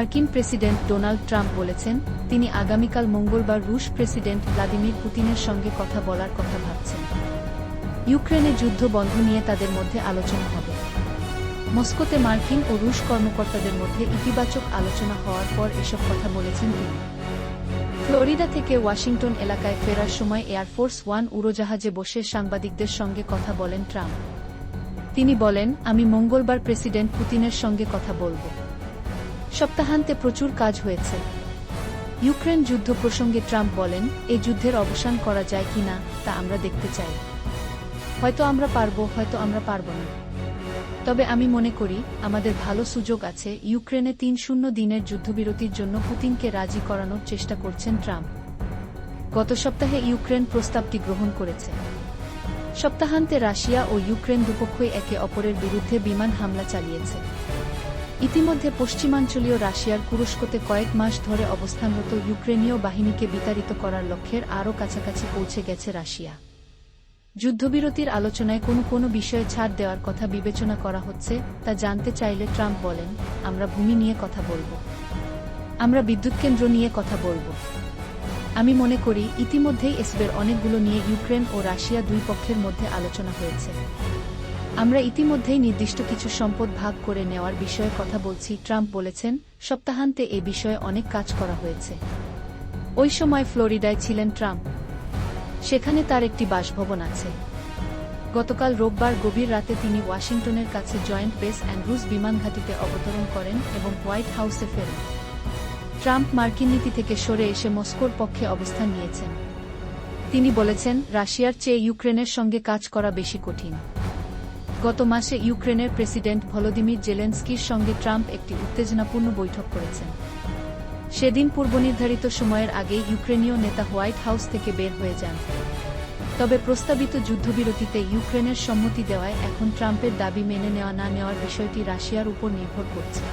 মার্কিন president Donald Trump বলেছেন, তিনি আগামীকাল মঙ্গলবার রুশ প্রেসিডেন্ট ভ্লাদিমির পুতিনের সঙ্গে কথা বলার কথা ভাবছেন। ইউক্রেনে যুদ্ধ বন্ধ নিয়ে তাদের মধ্যে আলোচনা হবে। মস্কোতে মার্কিন ও রুশ কর্মকর্তাদের মধ্যে ইতিবাচক আলোচনা হওয়ার পর এসব কথা বলেছেন তিনি। ফ্লোরিডা থেকে ওয়াশিংটন এলাকায় ফেরার সময় এয়ারফোর্স ওয়ান উড়োজাহাজে বসে সাংবাদিকদের সঙ্গে কথা বলেন ট্রাম্প। তিনি বলেন, আমি মঙ্গলবার প্রেসিডেন্ট পুতিনের সঙ্গে কথা বলব। সপ্তাহান্তে প্রচুর কাজ হয়েছে। ইউক্রেন যুদ্ধ প্রসঙ্গে ট্রাম্প বলেন, এই যুদ্ধের অবসান করা যায় কিনা তা আমরা দেখতে চাই। হয়তো আমরা পারব, হয়তো আমরা পারব না। তবে আমি মনে করি আমাদের ভালো সুযোগ আছে। ইউক্রেনে ৩০ দিনের যুদ্ধবিরতির জন্য পুতিনকে রাজি করানোর চেষ্টা করছেন ট্রাম্প। গত সপ্তাহে ইউক্রেন প্রস্তাবটি গ্রহণ করেছে। সপ্তাহান্তে রাশিয়া ও ইউক্রেন দুপক্ষই একে অপরের বিরুদ্ধে বিমান হামলা চালিয়েছে। ইতিমধ্যে পশ্চিমাঞ্চলীয় রাশিয়ার কুরস্কোতে কয়েক মাস ধরে অবস্থানরত ইউক্রেনীয় বাহিনীকে বিতাড়িত করার লক্ষ্যের আরও কাছাকাছি পৌঁছে গেছে রাশিয়া। যুদ্ধবিরতির আলোচনায় কোনো বিষয়ে ছাড় দেওয়ার কথা বিবেচনা করা হচ্ছে তা জানতে চাইলে ট্রাম্প বলেন, আমরা ভূমি নিয়ে কথা বলব, আমরা বিদ্যুৎকেন্দ্র নিয়ে কথা বলব। আমি মনে করি ইতিমধ্যেই এসবের অনেকগুলো নিয়ে ইউক্রেন ও রাশিয়া দুই পক্ষের মধ্যে আলোচনা হয়েছে। আমরা ইতিমধ্যেই নির্দিষ্ট কিছু সম্পদ ভাগ করে নেওয়ার বিষয়ে কথা বলছি। ট্রাম্প বলেছেন, সপ্তাহান্তে এ বিষয়ে অনেক কাজ করা হয়েছে। ওই সময় ফ্লোরিডায় ছিলেন ট্রাম্প। সেখানে তার একটি বাসভবন আছে। গতকাল রোববার গভীর রাতে তিনি ওয়াশিংটনের কাছে জয়েন্ট বেস অ্যান্ড্রুজ বিমানঘাঁটিতে অবতরণ করেন এবং হোয়াইট হাউসে ফেরেন। ট্রাম্প মার্কিন নীতি থেকে সরে এসে মস্কোর পক্ষে অবস্থান নিয়েছেন। তিনি বলেছেন, রাশিয়ার চেয়ে ইউক্রেনের সঙ্গে কাজ করা বেশি কঠিন। গত মাসে ইউক্রেনের প্রেসিডেন্ট ভলোদিমির জেলেনস্কির সঙ্গে ট্রাম্প একটি উত্তেজনাপূর্ণ বৈঠক করেছেন। সেদিন পূর্বনির্ধারিত সময়ের আগেই ইউক্রেনীয় নেতা হোয়াইট হাউস থেকে বের হয়ে যান। তবে প্রস্তাবিত যুদ্ধবিরতিতে ইউক্রেনের সম্মতি দেওয়ায় এখন ট্রাম্পের দাবি মেনে নেওয়া না নেওয়ার বিষয়টি রাশিয়ার উপর নির্ভর করছে।